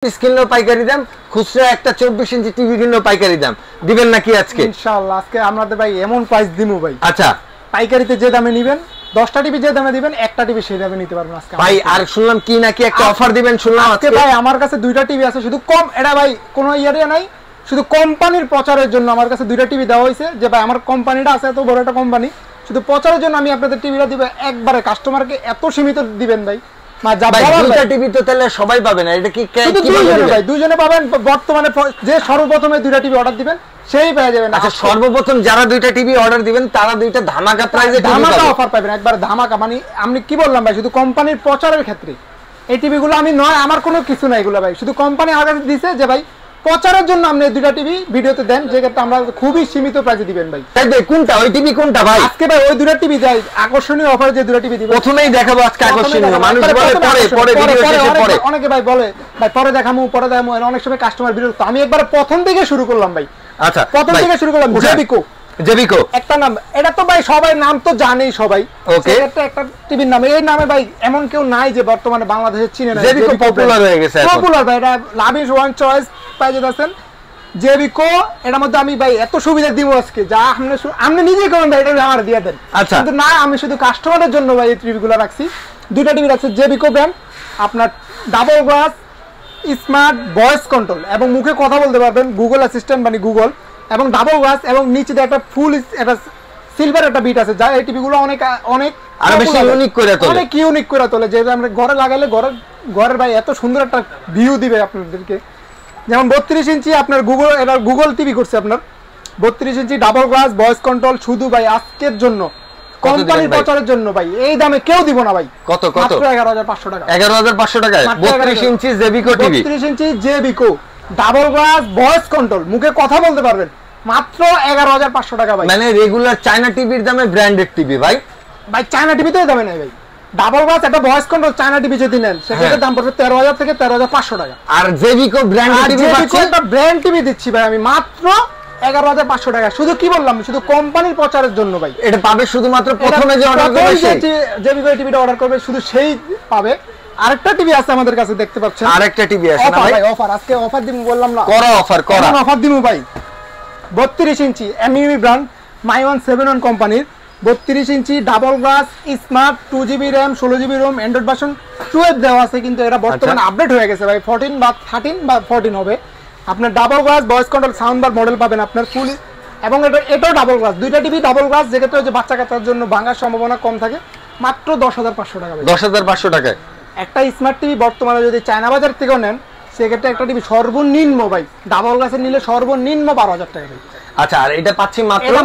কিনলেও পাইকারি দাম, খুচরা একটা 24 ইঞ্চি টিভি কিনলেও পাইকারি দাম দিবেন নাকি আজকে? ইনশাআল্লাহ আজকে আমাদের ভাই এমন প্রাইস দিমু ভাই। আচ্ছা, পাইকারিতে যে দামে নেবেন 10টা টিভি যে দামে দিবেন একটা টিভি সেই দামে নিতে পারবেন আজকে ভাই। আর শুনলাম কি নাকি একটা অফার দিবেন শুনলাম আজকে ভাই। আমার কাছে দুইটা টিভি আছে, শুধু কম এটা ভাই কোনো ইয়ারিয়া নাই, শুধু কোম্পানির প্রচারের জন্য আমার কাছে দুইটা টিভি দেওয়া হয়েছে যে ভাই আমার কোম্পানিটা আছে, এত বড় একটা কোম্পানি, শুধু প্রচারের জন্য আমি আপনাদের টিভিটা দিব একবারে। কাস্টমারকে এত সীমিত দিবেন ভাই। টিভি তো তাহলে সবাই পাবে না, এটা কি দুইজনে পাবেন। বর্তমানে যে সর্বপ্রথমে দুইটা টিভি অর্ডার দিবেন সেই পেয়ে যাবেন। আচ্ছা, সর্বপ্রথম যারা দুইটা টিভি অর্ডার দিবেন তারা দুইটা ধামাকা প্রাইজে ধামাকা অফার পাবেন, একবার ধামাকা। মানে আমি কি বললাম ভাই, শুধু কোম্পানির প্রচারের ক্ষেত্রে এই টিভিগুলো আমি নয়, আমার কোনো কিছু নাই এগুলো ভাই, শুধু কোম্পানি আগে দিছে যে ভাই প্রচারের জন্য আপনি দুইটা টিভি ভিডিওতে দেন, যে ক্ষেত্রে আমরা খুবই সীমিত প্রাইসে দিবেন ভাই। কোনটা ওই টিভি কোনটা ভাই? আজকে ভাই ওই দুইটা টিভি যাই আকর্ষণীয় অফারে যে দুইটা টিভি দিব প্রথমেই দেখাবো আজকে আকর্ষণীয়। মানুষ বলে পরে ভিডিও শেষে পরে, অনেকে ভাই বলে ভাই পরে দেখামু অনেক সময় কাস্টমার ভিডিও। তো আমি একবার প্রথম থেকে শুরু করলাম ভাই। আচ্ছা, প্রথম থেকে শুরু করলাম। জেবিকো একটা নাম, এটা তো ভাই সবাই নাম তো জানেই সবাই। ওকে, এটা একটা টিভির নাম, এই নামে ভাই এমন কেউ নাই যে বর্তমানে বাংলাদেশে চিনে না। জেবিকো পপুলার হয়ে গেছে, পপুলার ভাই। এটা লাভ ইজ ওয়ান চয়েস পাই যেতেছেন জেবিকো। এটার মধ্যে আমি ভাই এত সুবিধা দিব আজকে যা আপনি নিজেই করেন ভাই, এটা আমার দিয়ে দেন। আচ্ছা, কিন্তু না, আমি শুধু কাস্টমারের জন্য ভাই এই টিভিগুলো রাখছি। দুইটা টিভি রাখছি জেবিকো ব্র্যান্ড, আপনার double glass smart voice control এবং মুখে কথা বলতে পারবেন, গুগল অ্যাসিস্ট্যান্ট মানে গুগল, এবং ডাবল গ্লাস এবং নিচে একটা ফুল একটা সিলভার একটা বিট আছে, যা এই টিভিগুলো অনেক অনেক আরো বেশি ইউনিক করে তোলে, অনেক ইউনিক করে তোলে। যেটা আমরা ঘরে লাগালে ঘরের ভাই এত সুন্দর একটা ভিউ দিবে আপনাদেরকে। যেমন 32 ইঞ্চি আপনার গুগল টিভি করছে আপনার 32 inch double glass voice control, শুধু ভাই আজকের জন্য কোম্পানির প্রচারের জন্য ভাই এই দামে কেউ দিব না ভাই। কত মাত্র 11500 টাকা। 11500 টাকায় 32 ইঞ্চি জেবিকো টিভি। 32 ইঞ্চি জেবিকো ডাবল গ্লাস ভয়েস কন্ট্রোল, মুখে কথা বলতে পারবেন, মাত্র 11500 টাকা ভাই। মানে রেগুলার চায়না টিভির দামে ব্র্যান্ডেড টিভি ভাই। ভাই চায়না টিভি তো দামে নাই ভাই। ডাবল গ্লাস একটা ভয়েস কন্ট্রোল চায়না টিভি যদি নেন সেটার দাম পড়বে 13000 থেকে 13500 টাকা। আর জেবিকো ব্র্যান্ডেড টিভি পাচ্ছেন, একটা ব্র্যান্ড টিভি দিচ্ছি ভাই আমি মাত্র 11500 টাকা। শুধু কি বললাম, শুধু কোম্পানির প্রচারের জন্য ভাই। এটা পাবে শুধুমাত্র প্রথমে যে অর্ডার করবে সেই জেবিকো টিভিটা অর্ডার করবে, শুধু সেই পাবে। আরেকটা টিভি আছে আমাদের কাছে, দেখতে পাচ্ছেন আরেকটা টিভি আছে না ভাই? অফার আজকে অফার দিমু বললাম না, করা অফার অফার দিমু ভাই। 32 ইঞ্চি এমইউই ব্র্যান্ড My171 কোম্পানির 32 inch double glass smart 2GB RAM 16GB ROM Android version 12 দেওয়া আছে, কিন্তু এটা বর্তমানে আপডেট হয়ে গেছে ভাই। 14 বা 13 বা 14 হবে। আপনার double glass voice control sound bar model পাবেন আপনার ফুল, এবং এটাও ডাবল গ্লাস। দুইটা টিভি ডাবল গ্লাস, যেক্ষেত্রে যে বাচ্চা কাচ্চার জন্য ভাঙার সম্ভাবনা কম থাকে, মাত্র 10500 টাকা ভাই। 10500 টাকায় একটা স্মার্ট টিভি বর্তমানে যদি চায়না বাজার থেকেও নেন সেক্ষেত্রে একটা টিভি সর্বনিম্ন ভাই ডাবল গ্লাসের নিলে সর্বনিম্ন 12000 টাকা ভাই। আচ্ছা, আর এটা পাচ্ছি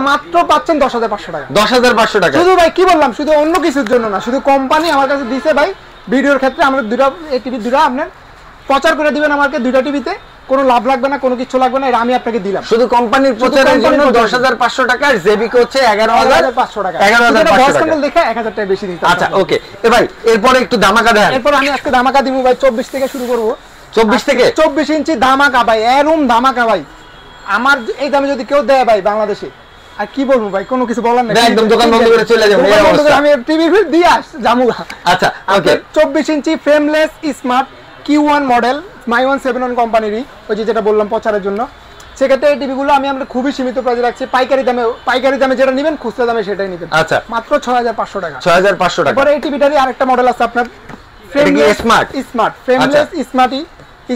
মাত্র পাচ্ছেন 10500 টাকা। 10500 টাকা শুধু ভাই কি বললাম, শুধু অন্য কিছুর জন্য না, শুধু কোম্পানি আমার কাছে দিছে ভাই ভিডিওর ক্ষেত্রে। আমরা দুটো এই টিভি দুটো আপনার প্রচার করে দিবেন আমাকে, দুইটা টিভিতে কোনো লাভ লাগবে না, কোনো কিছু লাগবে না, এটা আমি আপনাকে দিলাম। শুধু কোম্পানির প্রচারের জন্য 10500 টাকা, আর জেবিকো হচ্ছে 11500 টাকা। 11500 টাকা দেখে 1000 টাকা বেশি দিতে। আচ্ছা, ওকে। ভাই এরপরে একটু ধামাকা দেন। এরপর আমি আজকে ধামাকা দিমু ভাই 24 থেকে শুরু করব। 24 থেকে 24 ইঞ্চি ধামাকা ভাই, এরকম ধামাকা ভাই। আমার এই দামে যদি কেউ দেয় ভাই বাংলাদেশে, আর কি বলবো ভাই, কোনো কিছু বলার নাই, একদম দোকান বন্ধ করে চলে যাবো। আমি টিভি দিয়ে যাবো। আচ্ছা, okay. 24 inch frameless smart Q1 model My171 কোম্পানিরই, ওই যেটা বললাম প্রচারের জন্য। সেক্ষেত্রে এই টিভিগুলো আমরা খুবই সীমিত প্রাইসে রাখছি। পাইকারি দামে যেটা নেবেন, খুচরা দামে সেটাই নেবেন। আচ্ছা, মাত্র 6500 টাকা। 6500 টাকা। এরপরে এই টিভিটারই আরেকটা মডেল আছে আপনার frameless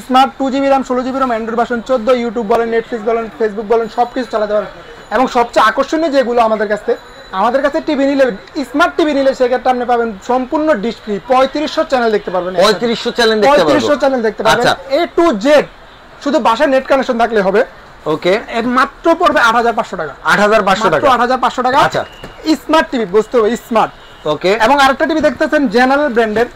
smart 2GB RAM 16GB ROM Android version 14, YouTube বলেন, নেটফ্লিক্স বলেন, ফেসবুক বলেন, সবকিছু চালাতে পারেন। এবং সবচেয়ে আকর্ষণীয় যেগুলো আমাদের কাছে টিভি নিলে, স্মার্ট টিভি নিলে সেক্ষেত্রে আপনি পাবেন সম্পূর্ণ ডিশ ফ্রি, 3500 চ্যানেল দেখতে পারবেন। 3500 চ্যানেল দেখতে পারবেন। আচ্ছা, A to Z, শুধু বাসায় নেট কানেকশন থাকলে হবে। ওকে, এর মাত্র পড়বে 8500 টাকা। 8500 টাকা, 8500 টাকা। আচ্ছা, স্মার্ট টিভি বুঝতে হবে, স্মার্ট। ওকে। এবং আরেকটা টিভি দেখতেছেন জেনারেল ব্র্যান্ডের,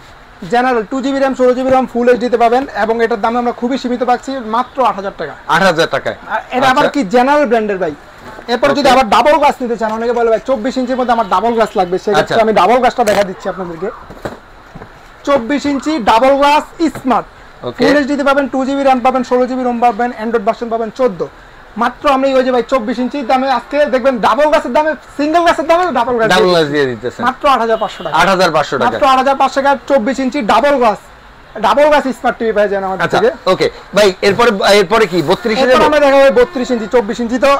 general 2GB RAM 16GB ROM ফুল এইচডি পাবেন, এবং এটার দাম আমরা খুবই সীমিত পাচ্ছি, মাত্র 8000 টাকা। 8000 টাকায়। এটা আবার কি জেনারেল ব্র্যান্ডের ভাই। এরপর যদি আবার ডাবল গ্লাস নিতে চান, অনেকে বলে ভাই 24 ইঞ্চির মধ্যে আমার ডাবল গ্লাস লাগবে, সেক্ষেত্রে আমি ডাবল গ্লাসটা দেখা দিচ্ছি আপনাদেরকে। 24 inch double glass smart full HD পাবেন, 2GB RAM পাবেন, 16GB ROM পাবেন, অ্যান্ড্রয়েড ভার্সন পাবেন 14। মাত্র আমি ওই যে ভাই 24 ইঞ্চির দামে আজকে দেখবেন ডাবল গ্লাসের দামে, সিঙ্গেল গ্লাসের দামে ডাবল গ্লাস দিয়ে দিতেছে মাত্র 8500 টাকা। 8500 টাকা, মাত্র 8500 টাকা 24 inch double glass double glass smart TV পেয়ে যান আমাদের আচ্ছা থেকে। ওকে ভাই, এরপরে কি 32 এর আমরা দেখাবো 32 ইঞ্চি 24 ইঞ্চি, তো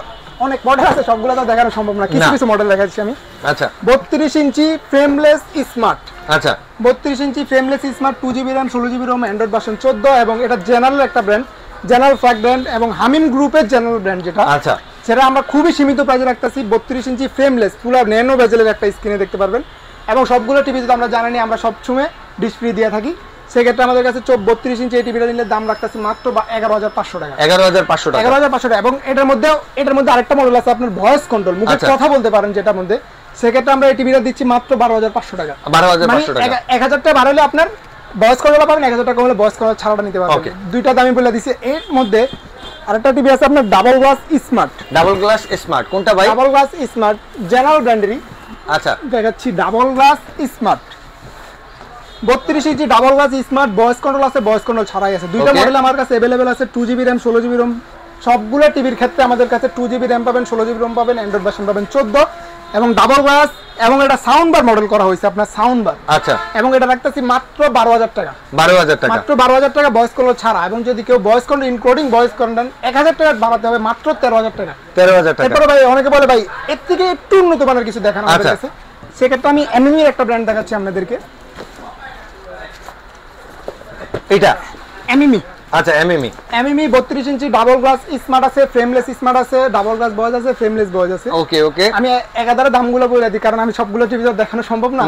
অনেক মডেল আছে, সবগুলো তো দেখানো সম্ভব না, কিছু কিছু মডেল দেখাচ্ছি আমি। আচ্ছা 32 ইঞ্চি ফ্রেমলেস স্মার্ট, আচ্ছা 32 inch frameless smart 2GB RAM 16GB ROM Android version 14, এবং এটা জেনারেল একটা ব্র্যান্ড, জেনারেল ফ্ল্যাগ ব্র্যান্ড এবং হামিম গ্রুপের জেনারেল ব্র্যান্ড যেটা, আচ্ছা সেটা আমরা খুবই সীমিত প্রাইসে রাখতেছি। 32 ইঞ্চি ফ্রেমলেস ফুল আর ন্যানো বেজেলের একটা স্ক্রিনে দেখতে পারবেন, এবং সবগুলো টিভি তো আমরা জানি আমরা সবসময় ডিসপ্লে দিয়ে থাকি, সেক্ষেত্রে আমাদের কাছে 32 ইঞ্চি এই টিভিটা নিলে দাম রাখতেছি মাত্র 11,500 টাকা। 11,500 টাকা। 11,500 টাকা। এবং এটার মধ্যে আরেকটা মডেল আছে আপনার ভয়েস কন্ট্রোল, মুখে কথা বলতে পারেন যেটার মধ্যে, সেক্ষেত্রে আমরা এই টিভিটা দিচ্ছি মাত্র 12,500 টাকা। 12,500 টাকা। 1000 টাকা বাড়ালে আপনার ভয়েস কন্ট্রোল পাবেন, 1000 টাকা হলে ভয়েস কন্ট্রোল ছাড়াটা নিতে পারবেন। দুইটা দামি বলে দিছি। এর মধ্যে আরেকটা টিভি আছে আপনার double glass smart. Double glass smart কোনটা ভাই? ডাবল গ্লাস স্মার্ট জেনারেল ব্র্যান্ডেরই। আচ্ছা দেখাচ্ছি double glass smart 32 inch double glass smart, voice control আছে, ভয়েস কন্ট্রোল ছাড়াই আছে। দুইটা মডেল আমার কাছে अवेलेबल আছে, 2GB RAM 16GB ROM। সবগুলো টিভির ক্ষেত্রে আমাদের কাছে 2GB RAM পাবেন, 16GB ROM পাবেন, অ্যান্ড্রয়েড ভার্সন পাবেন 14, এবং ডাবল গ্লাস, এবং এটা সাউন্ড বার মডেল করা হয়েছে আপনার সাউন্ড বার। আচ্ছা এবং এটা রাখতেছি মাত্র 12,000 টাকা। 12,000 টাকা, মাত্র 12,000 টাকা ভয়েস কন্ট্রোল ছাড়া। এবং যদি কেউ voice control including voice control 1000 টাকা বাড়াতে হবে, মাত্র 13,000 টাকা। 13,000 টাকা। এরপরে ভাই অনেকে বলে ভাই এর থেকে একটু উন্নত মানের কিছু দেখানো আমাদের কাছে, সেক্ষেত্রে আমি এমএমই একটা ব্র্যান্ড দেখাচ্ছি আপনাদেরকে। এটা এমএমই। আচ্ছা MME 32 inch double glass smart আছে, ফ্রেমলেস স্মার্ট আছে, ডাবল গ্লাস ভয়েস আছে, ফ্রেমলেস ভয়েস আছে। ওকে ওকে, আমি একাধারে দামগুলো বলে দিই কারণ আমি সবগুলো টিভি দেখানো সম্ভব না।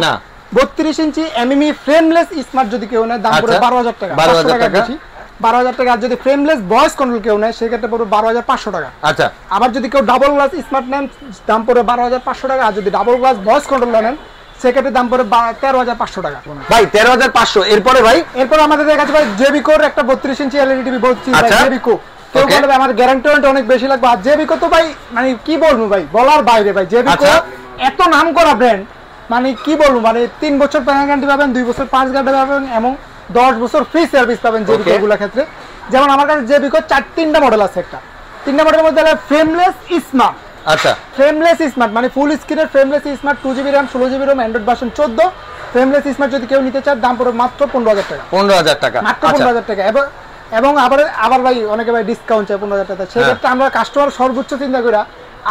32 ইঞ্চি এমএমই ফ্রেমলেস স্মার্ট যদি কেউ নেয় দাম পড়বে 12,000 টাকা। 12,000 টাকা বেশি, 12,000 টাকা। আর যদি ফ্রেমলেস ভয়েস কন্ট্রোল কেউ নেয় সেক্ষেত্রে পড়বে 12,500 টাকা। আচ্ছা আবার যদি কেউ ডাবল গ্লাস স্মার্ট নেন দাম পড়বে 12,500 টাকা। আর যদি ডাবল গ্লাস ভয়েস কন্ট্রোল নেন সেক্ষেত্রে দাম পড়বে 13,500 টাকা। ভাই 13,500। এরপরে ভাই এরপর আমাদের কাছে ভাই জেবিকোর একটা 32 ইঞ্চি এলইডি টিভি বলছি ভাই, জেবিকো। কেউ বলবে আমার গ্যারান্টি অনেক বেশি লাগবে, আর জেবিকো তো ভাই মানে কি বলবো ভাই, বলার বাইরে ভাই। জেবিকো এত নাম করা ব্র্যান্ড, মানে কি বলবো, মানে 3 বছর প্যানেল গ্যারান্টি পাবেন, 2 বছর 5 গ্যারান্টি পাবেন, এবং 10 বছর ফ্রি সার্ভিস পাবেন জেবিকো গুলোর ক্ষেত্রে। যেমন আমার কাছে জেবিকো 3টা মডেল আছে, একটা 3টা মডেলের মধ্যে ফ্রেমলেস স্মার্ট। আচ্ছা ফ্রেমলেস স্মার্ট মানে ফুল স্ক্রিনের frameless smart 2GB RAM 16GB ROM Android version 14। Frameless smart যদি কেউ নিতে চায় দাম পড়বে মাত্র 15,000 টাকা। 15,000 টাকা, মাত্র 15,000 টাকা। এবং আবার ভাই অনেকে ভাই ডিসকাউন্ট চায় 15,000 টাকা, সেক্ষেত্রে আমরা কাস্টমার সর্বোচ্চ চিন্তা করে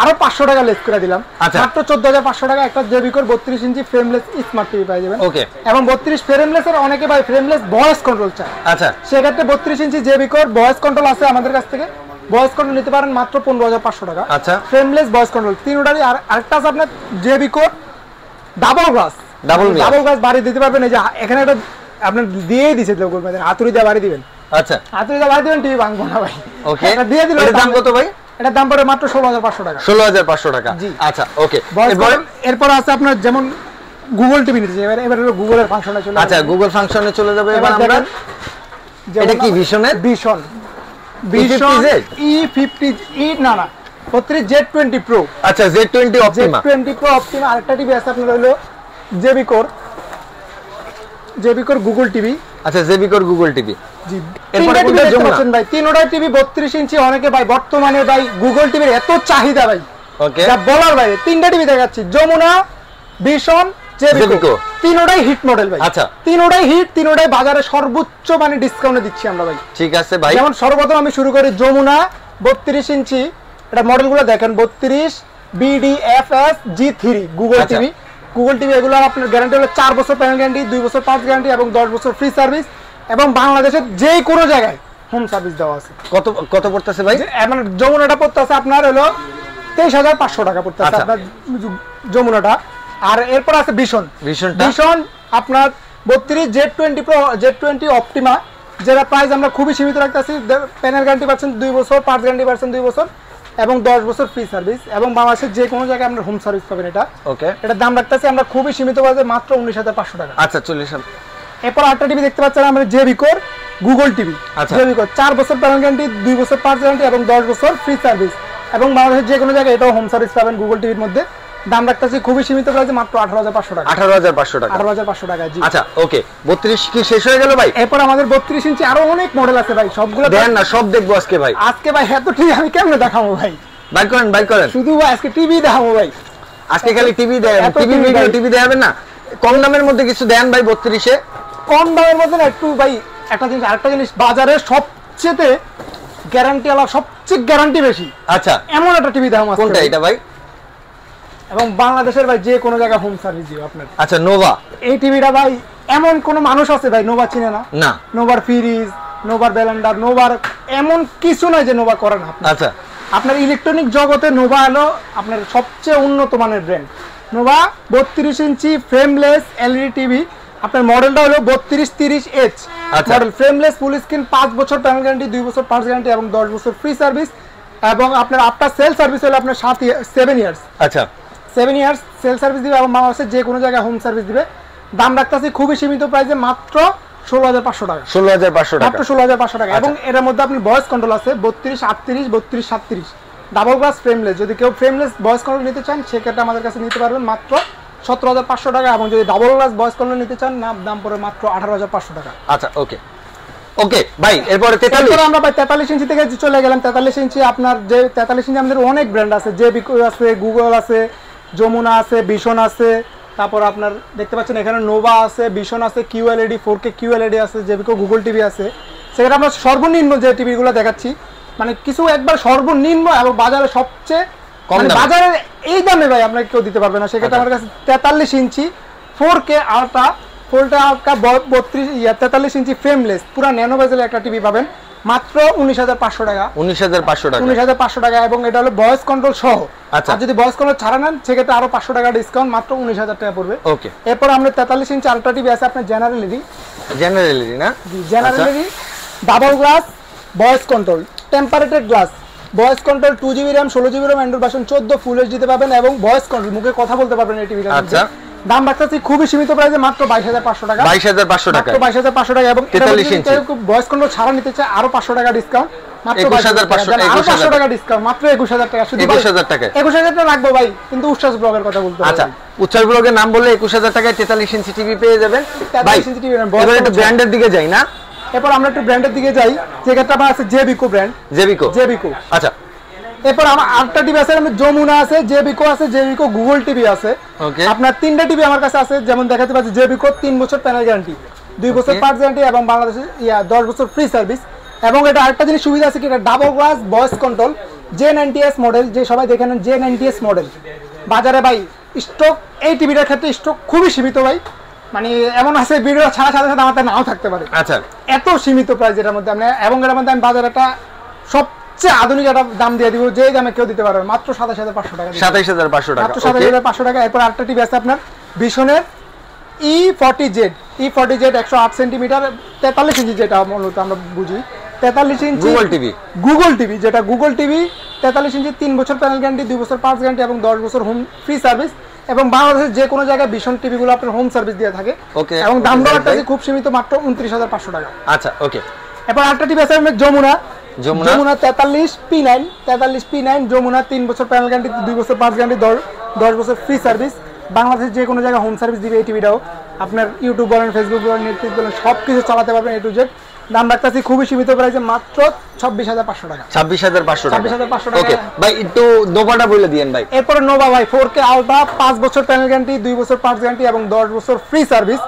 আরো 500 টাকা লেস করে দিলাম। মাত্র 14,500 টাকা একটা জেবিকোর 32 ইঞ্চি ফ্রেমলেস স্মার্ট টিভি পেয়ে যাবেন। ওকে। এবং 32 ফ্রেমলেস এর অনেকে ভাই ফ্রেমলেস ভয়েস কন্ট্রোল চায়। আচ্ছা সেক্ষেত্রে 32 ইঞ্চি জেবিকোর ভয়েস কন্ট্রোল আছে আমাদের কাছ থেকে, ভয়েস কন্ট্রোল নিতে পারেন মাত্র 15,500 টাকা। আচ্ছা ফ্রেমলেস ভয়েস কন্ট্রোল তিনটারই। আর আরেকটা আছে আপনার জেবিকোর ডাবল গ্লাস। ডাবল গ্লাস বাড়ি দিতে পারবেন, এই যে এখানে একটা আপনার দিয়েই দিয়েছে লোক, হাতুড়ি দিয়ে বাড়ি দিবেন। আচ্ছা হাতুড়ি দিয়ে বাড়ি দিবেন, টিভি ভাঙবো না ভাই। ওকে, এটা দিয়ে দিলে এর দাম কত ভাই? এটার দাম পড়ে মাত্র 16,500 টাকা। 16,500 টাকা। আচ্ছা ওকে। এরপর আছে আপনার যেমন গুগল টিভি নিতে চাই, এবার হলো গুগলের ফাংশনে চলে। আচ্ছা গুগল ফাংশনে চলে যাবে এবার আমরা। এটা কি ভিশনের? ভিশন E50 না 32 Z20 Pro। আচ্ছা Z20 Optima। Z20 Pro Optima। আরেকটা টিভি আছে আপনার হলো জেবিকোর গুগল টিভি। আচ্ছা জেবিকোর গুগল টিভি। জি, এরপর কোনটা দেখছেন ভাই? তিনটাই টিভি 32 ইঞ্চি। অনেকে ভাই বর্তমানে ভাই গুগল টিভির এত চাহিদা ভাই, ওকে, যা বলার বাইরে। তিনটা টিভি দেখাচ্ছি, যমুনা, ভিশন, জেবিকো। তিনটাই হিট মডেল ভাই। আচ্ছা তিনটাই হিট, তিনটাই বাজারে সর্বোচ্চ মানে ডিসকাউন্টে দিচ্ছি আমরা ভাই। ঠিক আছে ভাই। যেমন সর্বপ্রথম আমি শুরু করি যমুনা 32 ইঞ্চি। এটা মডেলগুলো দেখেন 32 BDFS G3 Google TV. Google TV এগুলো আপনার গ্যারান্টি হলো 4 বছর প্যানেল গ্যারান্টি, 2 বছর 5 গ্যারান্টি এবং 10 বছর ফ্রি সার্ভিস, এবং বাংলাদেশের যে কোনো জায়গায় হোম সার্ভিস দেওয়া আছে। কত পড়তেছে ভাই? মানে যমুনাটা পড়তেছে আপনার হলো 23,500 টাকা পড়তেছে আপনার যমুনাটা। আর এরপর আছে ভিশন আপনার 32 Z20 Pro Z20 Optima, যেটা প্রাইস আমরা খুবই সীমিত রাখতেছি। প্যানেল গ্যারান্টি পাচ্ছেন 2 বছর, 5 গ্যারান্টি পাচ্ছেন 2 বছর এবং 10 বছর ফ্রি সার্ভিস, এবং বাংলাদেশের যে কোনো জায়গায় আমরা হোম সার্ভিস পাবেন। এটা ওকে, এটার দাম রাখতেছি আমরা খুবই সীমিত বাজে মাত্র 19,500 টাকা। আচ্ছা 40। এরপর আরেকটা টিভি দেখতে পাচ্ছেন আমরা জেবিকোর গুগল টিভি। জেবিকো 4 বছর প্যানেল গ্যারান্টি, 2 বছর 5 গ্যারান্টি এবং 10 বছর ফ্রি সার্ভিস, এবং বাংলাদেশের যে কোনো জায়গায় এটাও হোম সার্ভিস পাবেন গুগল টিভির মধ্যে। দাম রাখতেছি খুবই সীমিত প্রাইসে মাত্র 18,500 টাকা। 18,500 টাকা। 18,500 টাকা। জি আচ্ছা ওকে। 32 কি শেষ হয়ে গেল ভাই? এরপর আমাদের 32 ইঞ্চি আরো অনেক মডেল আছে ভাই, সবগুলো দেন না, সব দেখবো আজকে ভাই। আজকে ভাই এত টিভি আমি কেমনে দেখাবো ভাই? বাইক করেন শুধু ভাই আজকে টিভি দেখাবো ভাই। আজকে খালি টিভি দেন, টিভি ভিডিও টিভি দেখাবেন না? কম দামের মধ্যে কিছু দেন ভাই 32 এ। কম দামের মধ্যে না, একটু ভাই একটা জিনিস, আরেকটা জিনিস, বাজারে সবচেয়ে গ্যারান্টি আলা, সবচেয়ে গ্যারান্টি বেশি, আচ্ছা এমন একটা টিভি দাম আছে কোনটা এটা ভাই? এবং বাংলাদেশের ভাই যে কোনো জায়গায় হোম সার্ভিস দিও আপনার। আচ্ছা নোভা। এই টিভিটা ভাই এমন কোন মানুষ আছে ভাই নোভা চিনে না? না। নোভার ফ্রিজ, নোভার ব্যালেন্ডার, নোভার এমন কিছু নাই যে নোভা করে না। আচ্ছা আপনার ইলেকট্রনিক জগতে নোভা হলো আপনার সবচেয়ে উন্নত মানের brand. Nova 32 inch frameless LED TV, আপনার মডেলটা হলো 3230H model, frameless, full screen, 5 বছর প্যানেল গ্যারান্টি, 2 বছর পার্টস গ্যারান্টি এবং 10 বছর ফ্রি সার্ভিস, এবং আপনার আফটার সেল সার্ভিস হলো আপনার 7 ইয়ার্স। আচ্ছা 7 ইয়ার্স সেল সার্ভিস দিবে এবং বাংলাদেশের যে কোনো জায়গায় হোম সার্ভিস দিবে। দাম রাখতেছি খুবই সীমিত প্রাইসে, মাত্র 16,500 টাকা। 16,500 টাকা, মাত্র 16,500 টাকা। এবং এর মধ্যে আপনি ভয়েস কন্ট্রোল আছে 32 38 32 37, ডাবল গ্লাস ফ্রেমলেস। যদি কেউ ফ্রেমলেস ভয়েস কন্ট্রোল নিতে চান সেক্ষেত্রে আমাদের কাছে নিতে পারবেন মাত্র 17,500 টাকা, এবং যদি ডাবল গ্লাস ভয়েস কন্ট্রোল নিতে চান দাম পড়ে মাত্র 18,500 টাকা। আচ্ছা ওকে ওকে ভাই, এরপরে 43। আমরা ভাই 43 ইঞ্চি থেকে চলে গেলাম। 43 ইঞ্চি আপনার যে 43 ইঞ্চি আমাদের অনেক ব্র্যান্ড আছে, জেবিকো আছে, গুগল আছে, যমুনা আছে, ভিশন আছে, তারপর আপনার দেখতে পাচ্ছেন এখানে নোভা আছে, ভিশন আছে, কিউএলইডি 4K কিউএলইডি আছে, জেবিকো গুগল টিভি আছে। সেখানে আমরা সর্বনিম্ন যে টিভিগুলো দেখাচ্ছি, মানে কিছু একবার সর্বনিম্ন এবং বাজারে সবচেয়ে মানে বাজারে এই দামে ভাই আপনাকে কেউ দিতে পারবে না। সেক্ষেত্রে আমার কাছে 43 ইঞ্চি 4K আলট্রা 43 ইঞ্চি ফ্রেমলেস পুরা ন্যানো বেজেলের একটা টিভি পাবেন মাত্র 19,500 টাকা। 19,500 টাকা, 19,500 টাকা, এবং এটা হলো ভয়েস কন্ট্রোল সহ। আচ্ছা, আর যদি ভয়েস কন্ট্রোল ছাড়া নেন সেক্ষেত্রে আরো 500 টাকা ডিসকাউন্ট, মাত্র 19,000 টাকা পড়বে। ওকে। এরপর আমরা 43 ইঞ্চি আলট্রা টিভি আছে আপনার জেনারেলি না? জি generally, double glass, voice control, tempered glass, voice control, 2GB RAM 16GB RAM Android version 14 full HD তে পাবেন, এবং ভয়েস কন্ট্রোল মুখে কথা বলতে পারবেন এই টিভিটার মধ্যে। আচ্ছা, দাম রাখতেছি খুবই সীমিত প্রাইসে, মাত্র 22,500 টাকা। 22,500 টাকা, মাত্র 22,500 টাকা। এবং 43 ইঞ্চি ভয়েস কন্ট্রোল ছাড়া নিতে চায় আরো 500 টাকা ডিসকাউন্ট, মাত্র 21,500 টাকা ডিসকাউন্ট, মাত্র 21,000 টাকা। শুধু 21,000 টাকা, 21,000 টাকা রাখবো ভাই, কিন্তু উচ্ছ্বাস ব্লগের কথা বলতে হবে। আচ্ছা, উচ্ছ্বাস ব্লগের নাম বললে 21,000 টাকায় 43 ইঞ্চি টিভি পেয়ে যাবেন। ভাই এবার একটু ব্র্যান্ডের দিকে যাই না? এরপর আমরা একটু ব্র্যান্ডের দিকে যাই, যেটা আমার আছে জেবিকো ব্র্যান্ড। জেবিকো আচ্ছা। এরপর আমার আটটা টিভি আছে, যমুনা আছে, জেবিকো আছে, জেবিকো গুগল টিভি আছে। আপনার 3টা টিভি আমার কাছে আছে, যেমন দেখাতে পাচ্ছি জেবিকো 3 বছর প্যানেল গ্যারান্টি, 2 বছর পার্টস গ্যারান্টি, এবং বাংলাদেশে 10 বছর ফ্রি সার্ভিস। এবং এটা আরেকটা জিনিস সুবিধা আছে কি, এটা double glass voice control, J90S model, যে সবাই দেখে নেন J90S মডেল। বাজারে ভাই স্টক এই টিভিটার ক্ষেত্রে স্টক খুবই সীমিত ভাই, মানে এমন আছে ভিডিও ছাড়া সাথে সাথে আমাদের নাও থাকতে পারে। আচ্ছা, এত সীমিত প্রাইস এটার মধ্যে আপনি, এবং এর মধ্যে আমি বাজারে একটা সবচেয়ে আধুনিক একটা দাম দিয়ে দিব, যে দামে কেউ দিতে পারবে, মাত্র 27,500 টাকা। 27,500 টাকা, মাত্র 27,500 টাকা। এরপর আরেকটা টিভি আছে আপনার ভিশনের E40Z 108 সেন্টিমিটার 43 ইঞ্চি, যেটা মূলত আমরা বুঝি 43 ইঞ্চি গুগল টিভি, যেটা গুগল টিভি 43 ইঞ্চি, 3 বছর প্যানেল গ্যারান্টি, 2 বছর পার্টস গ্যারান্টি, এবং 10 বছর হোম ফ্রি সার্ভিস। এবং বাংলাদেশের যে কোনো জায়গায় ভিশন টিভিগুলো আপনার হোম সার্ভিস দিয়ে থাকে। এবং দামটা খুব সীমিত, মাত্র 29,500 টাকা। আচ্ছা ওকে। এরপর আরেকটা টিভি আছে যমুনা 43P9 যমুনা, 3 বছর প্যানেল গ্যারান্টি, 2 বছর পার্টস গ্যারান্টি, 10 বছর ফ্রি সার্ভিস। বাংলাদেশের যে কোনো জায়গায় হোম সার্ভিস দিবে এই টিভিটাও। আপনার ইউটিউব বলেন, ফেসবুক বলেন, নেটফ্লিক্স বলেন, সব কিছু চালাতে পারবেন A to Z। দাম রাখতেছি খুবই সীমিত প্রাইসে, মাত্র 26,500 টাকা। 26,500 টাকা। 26,500 টাকা। ওকে ভাই, একটু নোভাটা বলে দিয়েন ভাই। এরপর নোভা ভাই 4K আলট্রা, 5 বছর প্যানেল গ্যারান্টি, 2 বছর পার্টস গ্যারান্টি, এবং 10 বছর ফ্রি সার্ভিস।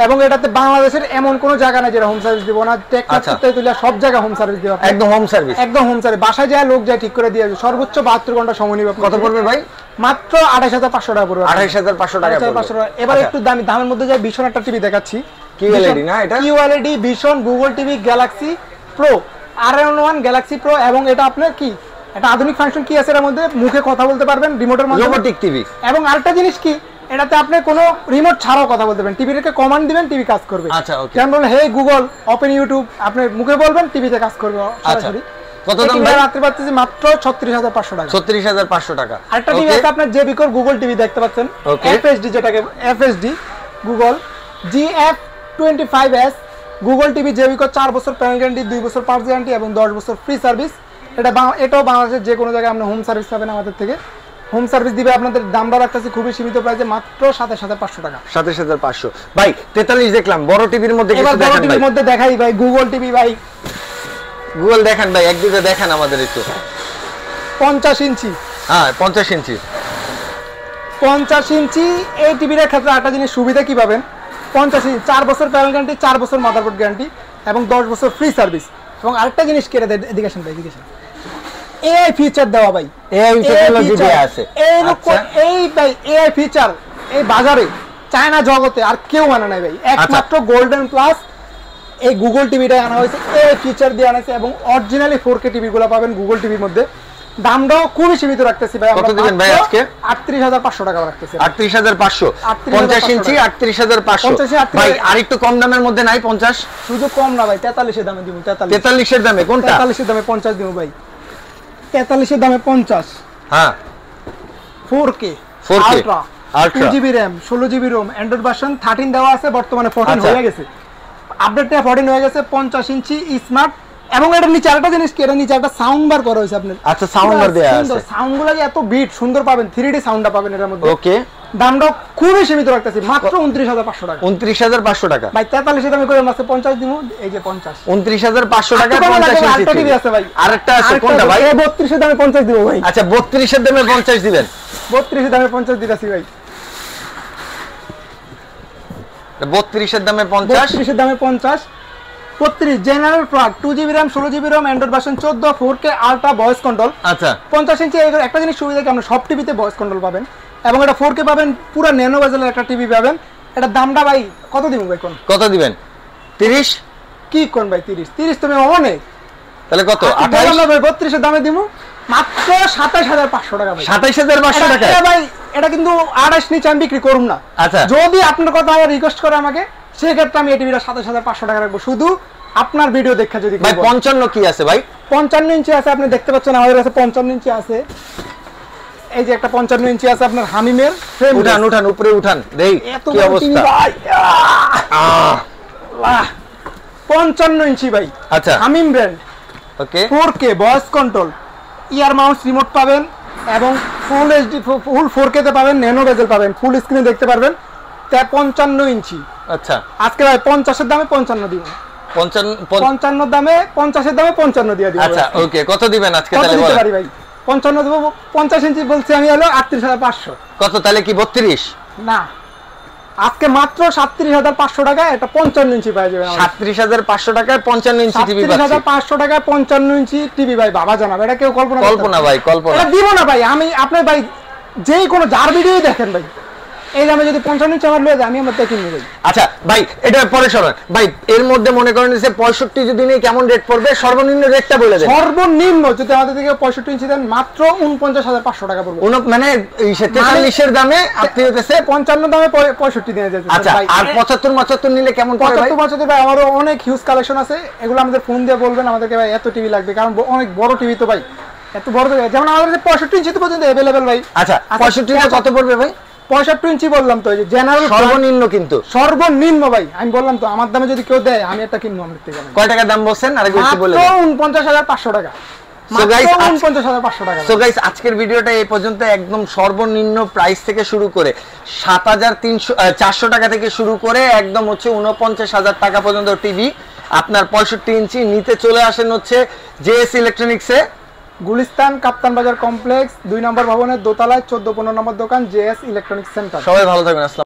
এবং এটাতে বাংলাদেশের এমন কোনো জায়গা নাই যেটা হোম সার্ভিস দিব না। টেকনাফ থেকে তুলে সব জায়গায় হোম সার্ভিস দিব, একদম হোম সার্ভিস, একদম হোম সার্ভিস। বাসায় যায় লোক যায় ঠিক করে দিয়ে আসবে, সর্বোচ্চ 72 ঘন্টা সময় নিবে। কত পড়বে ভাই? মাত্র 28,500 টাকা পড়বে। 28,500 টাকা পড়বে। এবার একটু দামের মধ্যে যাই, ভিশন একটা টিভি দেখাচ্ছি, কিউএলইডি না এটা? QLED vision Google TV Galaxy pro, R1 Galaxy pro. এবং এটা আপনার কি এটা আধুনিক ফাংশন কি আছে এর মধ্যে, মুখে কথা বলতে পারবেন রিমোটের মাধ্যমে, রোবোটিক টিভি। এবং আরেকটা জিনিস কি, এটাতে আপনি কোনো রিমোট ছাড়াও কথা বলতে পারবেন, টিভিটাকে কমান্ড দিবেন, টিভি কাজ করবে। আচ্ছা ওকে। যেমন বলেন হে গুগল ওপেন ইউটিউব, আপনি মুখে বলবেন, টিভিতে কাজ করবে সরাসরি। কত দাম ভাই? রাখতে পারতেছি মাত্র 36,500 টাকা। 36,500 টাকা। আরেকটা টিভি আছে আপনার জেবিকোর গুগল টিভি দেখতে পাচ্ছেন, FHD, যেটাকে FHD Google GF25S Google TV জেবিকো, 4 বছর প্যানেল গ্যারান্টি, 2 বছর পার্টস গ্যারান্টি, এবং 10 বছর ফ্রি সার্ভিস। এটাও বাংলাদেশের যে কোনো জায়গায় আপনি হোম সার্ভিস পাবেন আমাদের থেকে, হোম সার্ভিস দিবে। আপনাদের দামটা রাখতেছি খুবই সীমিত প্রাইসে, মাত্র 27,500 টাকা। 27,500 ভাই। 43 দেখলাম, বড় টিভির মধ্যে কিছু দেখান ভাই। বড় টিভির মধ্যে দেখাই ভাই, গুগল টিভি ভাই, গুগল দেখান ভাই, এক দুটো দেখান আমাদের একটু। 50 ইঞ্চি, হ্যাঁ 50 ইঞ্চি। 50 ইঞ্চি এই টিভির ক্ষেত্রে একটা জিনিস সুবিধা কি পাবেন, 50 ইঞ্চি 4 বছর প্যানেল গ্যারান্টি, 4 বছর মাদারবোর্ড গ্যারান্টি, এবং 10 বছর ফ্রি সার্ভিস। এবং আরেকটা জিনিস কেটে দেয়, এদিকে আসেন ভাই, এদিকে আসেন, এআই ফিচার দেওয়া ভাই, এআই টেকনোলজি দেয়া আছে। এই ভাই এআই ফিচার এই বাজারে চায়না জগতে আর কেউ আনা নাই ভাই, একমাত্র গোল্ডেন প্লাস এই গুগল টিভিটাই আনা হয়েছে, এই ফিচার দিয়ে আনা হয়েছে। এবং অরিজিনালি 4K টিভি গুলো পাবেন গুগল টিভির মধ্যে। দামটাও খুবই সীমিত রাখতেছি ভাই, কত দিবেন ভাই আজকে? ৩৮৫০০ টাকা রাখতেছি। ৩৮৫০০, ৫০ ইঞ্চি ৩৮৫০০ ভাই। আর একটু কম দামের মধ্যে নাই? 50 শুধু কম না ভাই, ৪৩ এর দামে দিব। ৪৩ এর দামে কোনটা? ৪৩ এর দামে 50 দিব ভাই, ৪৩ এর দামে 50। হ্যাঁ 4K ultra 2GB RAM 16GB ROM, Android version 13 দেওয়া আছে, বর্তমানে 14 হয়ে গেছে, আপডেটটা 14 হয়ে গেছে। 50 ইঞ্চি স্মার্ট। এবং এটার নিচে আরেকটা জিনিস কি, এটার নিচে একটা সাউন্ড বার করা হয়েছে আপনার। আচ্ছা সাউন্ড বার দেয়া আছে, সাউন্ডগুলো এত বিট সুন্দর পাবেন, 3D সাউন্ডটা পাবেন এর মধ্যে। ওকে, দামটা খুবই সীমিত রাখতেছি, মাত্র ২৯৫০০ টাকা। ২৯৫০০ টাকা ভাই ৪৩ এর দামে করে মাসে 50 দিমু, এই যে 50। ২৯৫০০ টাকা 50 ইঞ্চি টিভি আছে ভাই। আরেকটা আছে কোনটা ভাই? 32 এর দামে 50 দিব ভাই। আচ্ছা 32 এর দামে 50 দিবেন? 32 এর দামে 50 দিতাছি ভাই। 32 এর দামে 50, 32 এর দামে 50। 32 general plug 2GB RAM 16GB ROM, Android version 14, 4K ultra voice control. আচ্ছা 50 ইঞ্চি। একটা জিনিস সুবিধা কি, আমরা সব টিভিতে ভয়েস কন্ট্রোল পাবেন এবং এটা 4K পাবেন, পুরো ন্যানো বেজেলের একটা টিভি পাবেন। এটা দামটা ভাই কত দিব ভাই? কোন কত দিবেন? 30 কি কোন ভাই? 30 তুমি অনেক, তাহলে কত? 28 আমরা ভাই 32 এর দামে দিব মাত্র 2৭৫০০ টাকা ভাই। 2৭৫০০ টাকা ভাই। এটা কিন্তু 28 নিচে আমি বিক্রি করব না। আচ্ছা যদি আপনার কথা রিকোয়েস্ট করে আমাকে, সেক্ষেত্রে আমি এই টিভিটা 2৭৫০০ টাকা রাখবো, শুধু আপনার ভিডিও দেখা। যদি ভাই 55 কি আছে ভাই? 55 ইঞ্চি আছে, আপনি দেখতে পাচ্ছেন আমাদের কাছে 55 ইঞ্চি আছে। এই যে একটা 55 ইঞ্চি আছে আপনার হামিমের ফ্রেম। উঠান উঠান উপরে উঠান দেই কি অবস্থা। 55 ইঞ্চি ভাই। আচ্ছা হামিম ব্র্যান্ড। ওকে 4K ভয়েস কন্ট্রোল, ইয়ার মাউস রিমোট পাবেন এবং ফুল এইচডি ফুল 4K তে পাবেন, ন্যানো বেজেল পাবেন, ফুল স্ক্রিনে দেখতে পারবেন। 55 ইঞ্চি। আচ্ছা আজকে ভাই 50 এর দামে 55 দিব। 55 দামে 50 এর দামে 55 দিয়ে দিব। আচ্ছা ওকে, কত দিবেন আজকে কত তাহলে দিতে বলেন? পারি ভাই? 55 দেব। 50 ইঞ্চি বলছি আমি হলো ৩৮৫০০। কত তাহলে কি 32? না, আজকে মাত্র ৩৭৫০০ টাকায় এটা 55 ইঞ্চি পাওয়া যাবে। ৩৭৫০০ টাকায় 55 ইঞ্চি টিভি পাচ্ছি। ৩৭৫০০ টাকায় 55 ইঞ্চি টিভি ভাই, বাবা জানাবে, এটা কেউ কল্পনা ভাই কল্পনা এটা দিব না ভাই। আমি আপনার ভাই যেই কোনো যার ভিডিওই দেখেন ভাই, এই দামে যদি 55 ইঞ্চি আমার লয়ে যায়, আমি আমার দেখে নিব ভাই। আচ্ছা ভাই এটা পরে সরান ভাই। এর মধ্যে মনে করেন যে 65 যদি নেই কেমন রেট পড়বে? সর্বনিম্ন রেটটা বলে দেন। সর্বনিম্ন যদি আমাদের থেকে 65 ইঞ্চি দেন, মাত্র ৪৯৫০০ টাকা পড়বে। মানে 43 এর দামে আপনি হতেছে 55 দামে 65 দিয়ে যাচ্ছে। আচ্ছা আর 75 75 নিলে কেমন পড়বে ভাই? 75 ভাই আমারও অনেক হিউজ কালেকশন আছে, এগুলো আমাদের ফোন দিয়ে বলবেন আমাদেরকে ভাই এত টিভি লাগবে, কারণ অনেক বড় টিভি তো ভাই, এত বড় যেমন আমাদের 65 ইঞ্চি তো পর্যন্ত अवेलेबल ভাই। আচ্ছা 65 টা কত পড়বে ভাই? 65 ইঞ্চি বললাম তো, এই যে জেনারেল সর্বনিম্ন, কিন্তু সর্বনিম্ন ভাই আমি বললাম তো, আমার দামে যদি কেউ দেয় আমি একটা কিনবো। আমার থেকে কয় টাকা দাম বলছেন আরেকবার একটু বলে দেন। ৪৯৫০০ টাকা। সো গাইস ৪৯৫০০ টাকা। সো গাইস আজকের ভিডিওটা এই পর্যন্ত। একদম সর্বনিম্ন প্রাইস থেকে শুরু করে ৭৪০০ টাকা থেকে শুরু করে একদম হচ্ছে ৪৯০০০ টাকা পর্যন্ত টিভি আপনার 65 ইঞ্চি নিতে চলে আসেন হচ্ছে জেএস ইলেকট্রনিক্সে, গুলিস্তান কাপ্তান বাজার কমপ্লেক্স ২ নম্বর ভবনের দোতলায় ১৪-১৫ নম্বর দোকান, জেএস ইলেকট্রনিক্স সেন্টার। সবাই ভালো থাকবেন। আসসালাম।